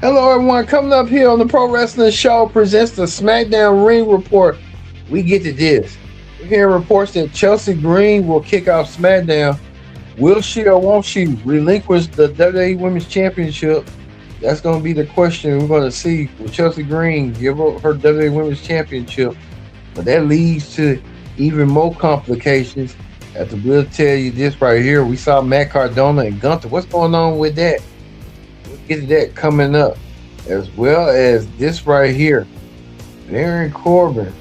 Hello, everyone. Coming up here on the Pro Wrestling Show presents the SmackDown Ring Report. We get to this. We're hearing reports that Chelsea Green will kick off SmackDown. Will she or won't she relinquish the WWE Women's Championship? That's going to be the question we're going to see. Will Chelsea Green give up her WWE Women's Championship? But that leads to even more complications. After we'll tell you this right here. We saw Matt Cardona and Gunther. What's going on with that? We'll get to that coming up. As well as this right here. Baron Corbin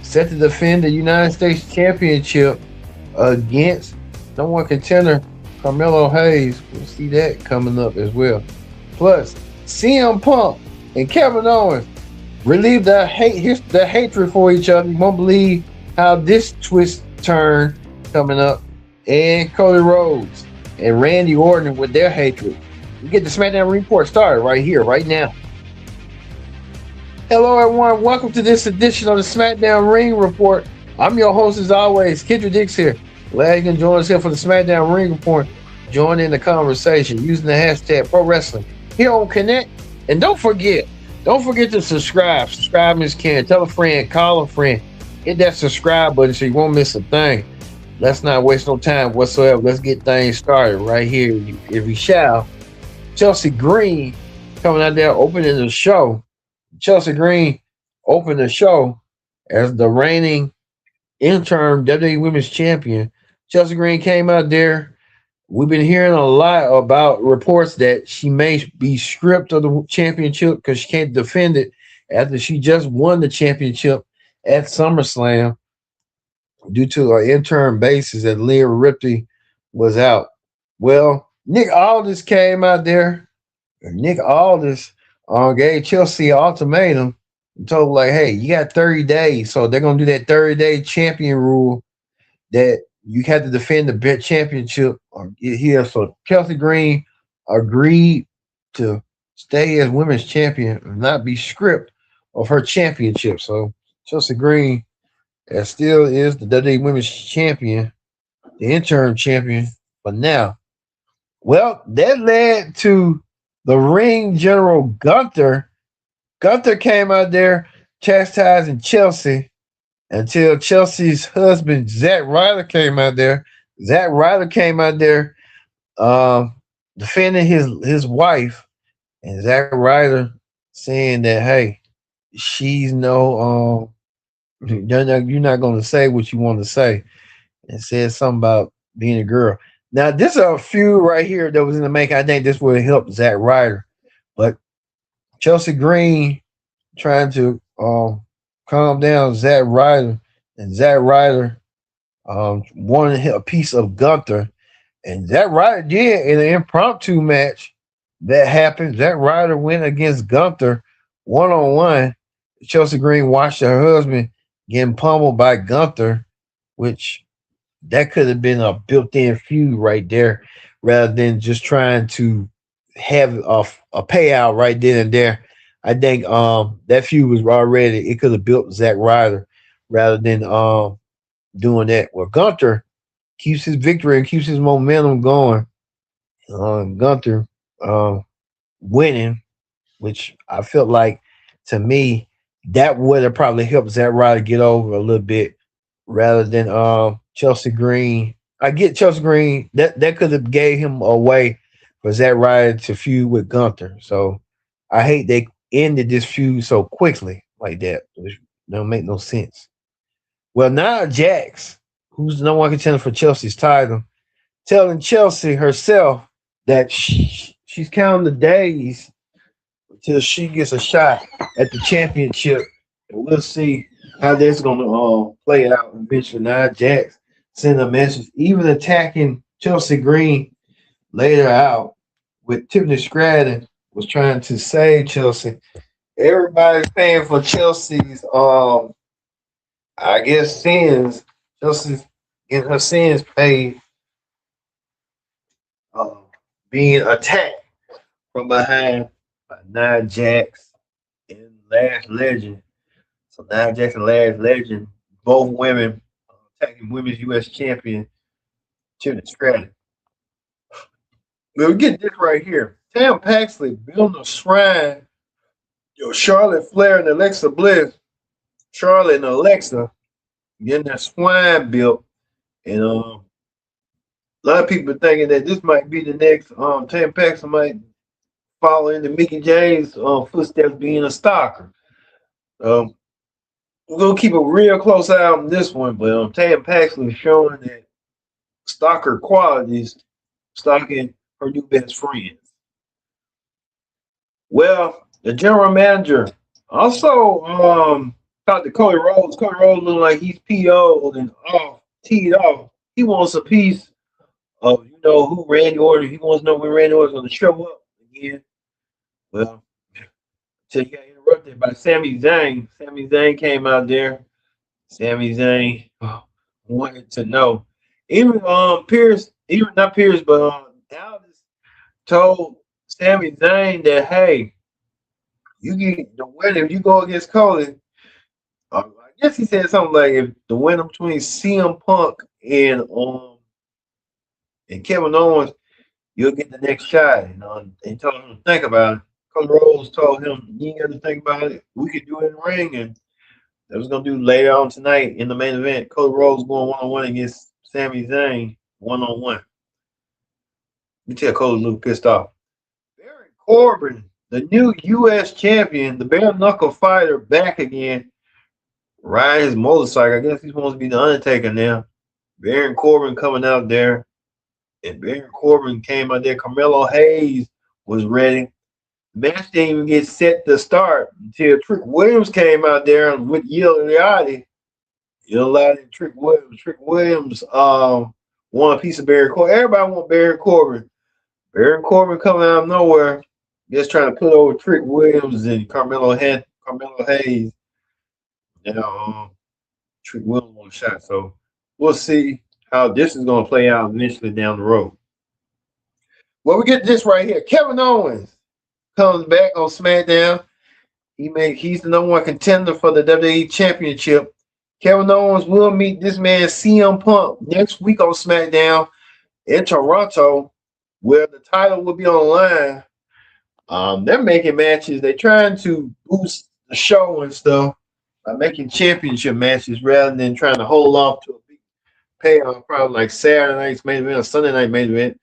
set to defend the United States Championship against #1 contender Carmelo Hayes. We'll see that coming up as well. Plus, CM Punk and Kevin Owens relieve the hatred for each other. You won't believe how this twist turned coming up. And Cody Rhodes and Randy Orton with their hatred. We get the SmackDown report started right here, right now. Hello, everyone. Welcome to this edition of the SmackDown Ring Report. I'm your host, as always, Kendra Dix here. Glad you can join us here for the SmackDown Ring Report. Join in the conversation using the hashtag Pro Wrestling here on Connect. And don't forget to subscribe. Subscribe, Miss Ken. Tell a friend, call a friend. Hit that subscribe button so you won't miss a thing. Let's not waste no time whatsoever. Let's get things started right here. If we shall. Chelsea Green coming out there opening the show. Chelsea Green opened the show as the reigning interim WWE Women's Champion. Chelsea Green came out there. We've been hearing a lot about reports that she may be stripped of the championship because she can't defend it after she just won the championship at SummerSlam due to an interim basis that Leah Ripley was out. Well, Nick Aldis came out there. Nick Aldis gave Chelsea an ultimatum and told her, like, hey, you got 30 days. So they're going to do that 30-day champion rule that you have to defend the championship here. So Chelsea Green agreed to stay as women's champion and not be stripped of her championship. So Chelsea Green still is the WWE Women's Champion, the interim champion for now. Well, that led to the ring general Gunther. Gunther came out there chastising Chelsea until Chelsea's husband, Zack Ryder, came out there. Zack Ryder came out there defending his wife, and Zack Ryder saying that, hey, she's you're not going to say what you want to say, and said something about being a girl. Now, this is a feud right here that was in the making. I think this would help Zack Ryder. But Chelsea Green trying to calm down Zack Ryder. And Zack Ryder wanted a piece of Gunther. And Zack Ryder did in an impromptu match that happened. Zack Ryder went against Gunther one-on-one. Chelsea Green watched her husband getting pummeled by Gunther, which that could have been a built-in feud right there, rather than just trying to have a payout right then and there. I think that feud was already, it could have built Zack Ryder rather than doing that. Well, Gunther keeps his victory and keeps his momentum going. Gunther winning, which I felt like, to me, that would have probably helped Zack Ryder get over a little bit rather than Chelsea Green. I get Chelsea Green. That could have gave him a way for Zack Ryder to feud with Gunther. So I hate they ended this feud so quickly like that. It don't make no sense. Well, now Jax, who's the #1 contender for Chelsea's title, telling Chelsea herself that she's counting the days until she gets a shot at the championship. And we'll see how that's going to play out eventually. Now Jax sent a message, even attacking Chelsea Green later out with Tiffany Stratton was trying to save Chelsea. Everybody's paying for Chelsea's I guess sins. Chelsea's getting her sins paid, being attacked from behind by Nia Jax and Last Legend. So Nia Jax and Last Legend, both women attacking women's U.S. champion Tiffany Stratton. We'll get this right here. Tam Paxley building a shrine. Charlotte Flair and Alexa Bliss. Charlotte and Alexa getting that swine built. And a lot of people thinking that this might be the next Tam Paxley might follow into Mickey James' footsteps being a stalker. Um, we're gonna keep a real close eye on this one, but Tam Paxley is showing that stalker qualities, stalking her new best friends. Well, the general manager also talked to Cody Rhodes. Cody Rhodes looking like he's PO'd and teed off. He wants a piece of who Randy Orton. He wants to know when Randy Orton's going to show up again. Well, until he got interrupted by Sami Zayn. Sami Zayn came out there. Sami Zayn wanted to know. Even Pierce, even not Pierce, but Dallas told Sami Zayn that hey, you get the win if you go against Cody. I guess he said something like if the win between CM Punk and Kevin Owens, you'll get the next shot. And told him to think about it. Cody Rhodes told him you ain't got to think about it. We could do it in the ring, and that was gonna do later on tonight in the main event. Cody Rhodes going 1-on-1 against Sami Zayn 1-on-1. You tell Cody a little pissed off. Baron Corbin, the new U.S. champion, the bare knuckle fighter, back again. Riding his motorcycle. I guess he's supposed to be the Undertaker now. Baron Corbin coming out there. And Baron Corbin came out there. Carmelo Hayes was ready. The match didn't even get set to start until Trick Williams came out there with Yellow and Trick Williams. Trick Williams won a piece of Baron Corbin. Everybody want Baron Corbin. Baron Corbin coming out of nowhere. Just trying to put over Trick Williams and Carmelo Hayes. Now, Trick Williams won a shot. So we'll see how this is going to play out initially down the road. Well, we get this right here. Kevin Owens comes back on SmackDown. He's the number one contender for the WWE Championship. Kevin Owens will meet this man CM Punk next week on SmackDown in Toronto, where the title will be on the line. They're making matches. They're trying to boost the show and stuff by making championship matches rather than trying to hold off to a big payoff, probably like Saturday night's main event or Sunday night main event.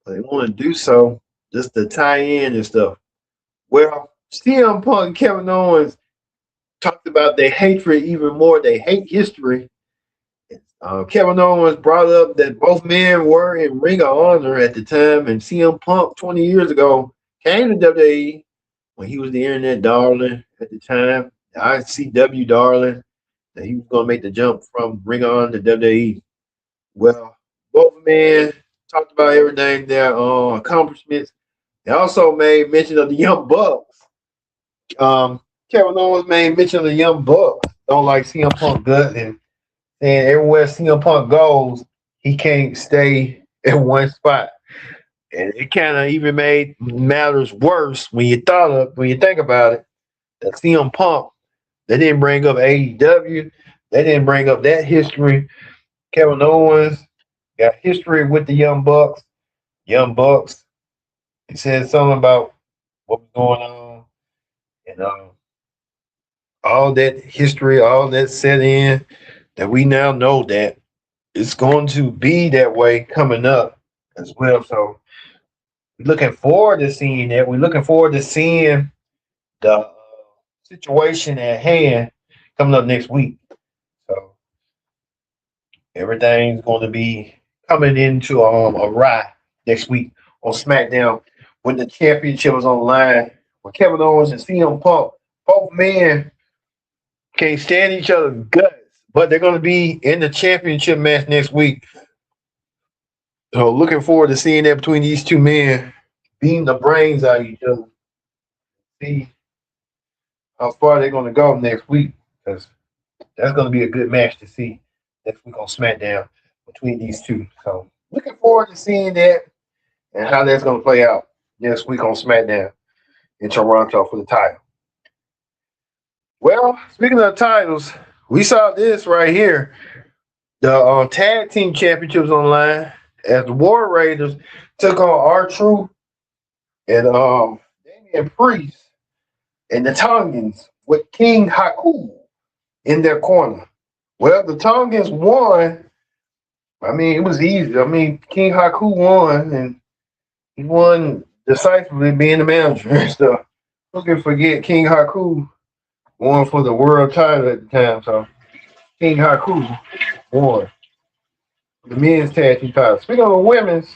They want to do so just to tie in and stuff. Well, CM Punk and Kevin Owens talked about their hatred even more. They hate history. Kevin Owens brought up that both men were in Ring of Honor at the time, and CM Punk 20 years ago came to WWE when he was the internet darling at the time, the ICW darling, that he was going to make the jump from Ring of Honor to WWE. Well, both men talked about everything, their accomplishments. They also made mention of the Young Bucks. Kevin Owens made mention of the Young Bucks. Don't like CM Punk good, and everywhere CM Punk goes, he can't stay in one spot. And it kind of even made matters worse when you think about it. That CM Punk, they didn't bring up AEW. They didn't bring up that history. Kevin Owens got history with the Young Bucks. Young Bucks. He said something about what was going on. And all that history, all that set in, that we now know that it's going to be that way coming up as well. So we're looking forward to seeing that. We're looking forward to seeing the situation at hand coming up next week. So everything's going to be coming into a ride next week on SmackDown when the championship is on the line. With Kevin Owens and CM Punk, both men can't stand each other's guts, but they're going to be in the championship match next week. So looking forward to seeing that between these two men, beating the brains out of each other. See how far they're going to go next week, because that's going to be a good match to see next week on SmackDown between these two. So looking forward to seeing that and how that's going to play out next week on SmackDown in Toronto for the title. Well, speaking of titles, we saw this right here. The tag team championships online as the War Raiders took on R-Truth and Damian Priest and the Tongans with King Haku in their corner. Well, the Tongans won. I mean, it was easy. I mean, King Haku won, and he won decisively being the manager and stuff. Who can forget King Haku won for the world title at the time? So King Haku won the men's tag team title. Speaking of the women's,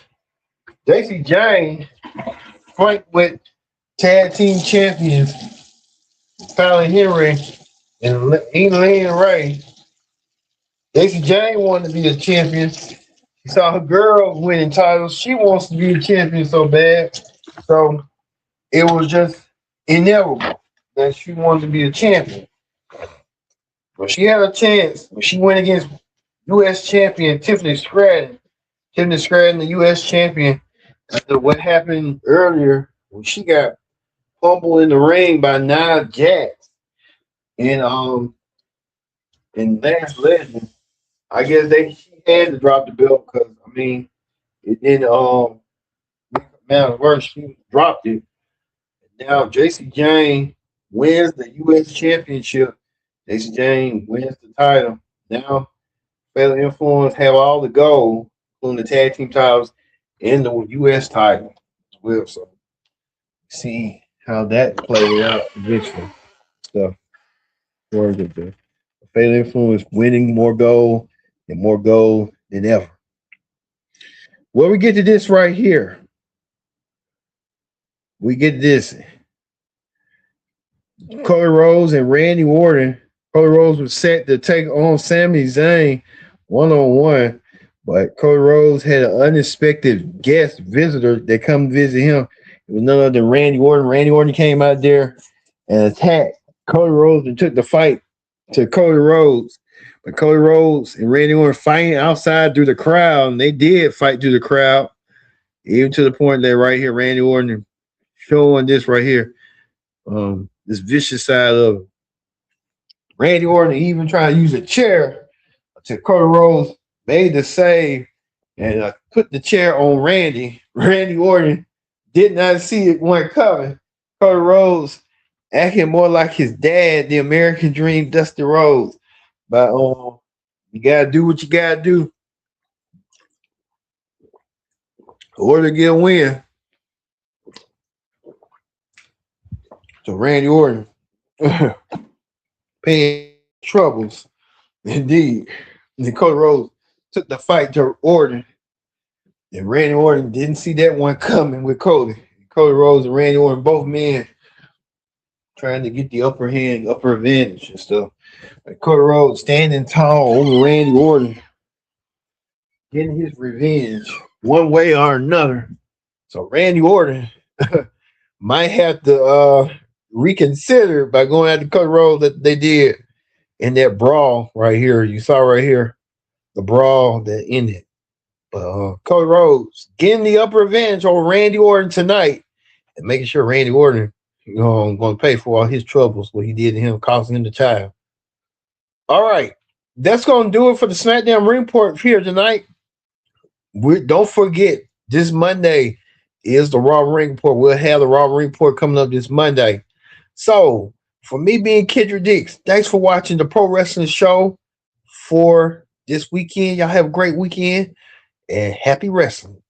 JC Jane flanked with tag team champions Fallon Henry and Elaine Ray. JC Jane wanted to be a champion. She saw her girl winning titles. She wants to be a champion so bad. So it was just inevitable that she wanted to be a champion. But she had a chance when she went against U.S. champion Tiffany Stratton. Tiffany Stratton, the U.S. champion, after what happened earlier when she got fumbled in the ring by Nia Jax. And Last Legend, I guess she had to drop the belt because I mean it didn't make it matter worse. She dropped it. Now JC Jane wins the U.S. championship. JC Jane wins the title. Now Fatal Influence have all the gold, including the tag team titles and the U.S. title as well. So see how that played out eventually. So where is it there? Fatal Influence winning more gold than ever. Well, we get to this right here. We get this. Cody Rhodes and Randy Orton. Cody Rhodes was set to take on Sami Zayn one-on-one, but Cody Rhodes had an unexpected guest visitor that come visit him. It was none other than Randy Orton. Randy Orton came out there and attacked Cody Rhodes and took the fight to Cody Rhodes. But Cody Rhodes and Randy Orton fighting outside through the crowd, and they did fight through the crowd, even to the point that right here, Randy Orton showing this right here, this vicious side of him. Randy Orton even trying to use a chair to Cody Rhodes, made the save and put the chair on Randy. Randy Orton did not see it when coming. Cody Rhodes acting more like his dad, the American Dream, Dusty Rhodes. But you gotta do what you gotta do in order to get a win. So Randy Orton paying troubles indeed. And Cody Rhodes took the fight to Orton. And Randy Orton didn't see that one coming with Cody. Cody Rhodes and Randy Orton, both men trying to get the upper hand, upper advantage and stuff. Like Cody Rhodes standing tall over Randy Orton, getting his revenge one way or another. So Randy Orton might have to reconsider by going after Cody Rhodes that they did in that brawl right here. You saw right here the brawl that ended. But Cody Rhodes getting the upper advantage over Randy Orton tonight and making sure Randy Orton going to pay for all his troubles, what he did to him, causing him the child. All right. That's going to do it for the SmackDown Ring Report here tonight. Don't forget, this Monday is the Raw Ring Report. We'll have the Raw Ring Report coming up this Monday. So, for me being Kendra Dix, thanks for watching the Pro Wrestling Show for this weekend. Y'all have a great weekend and happy wrestling.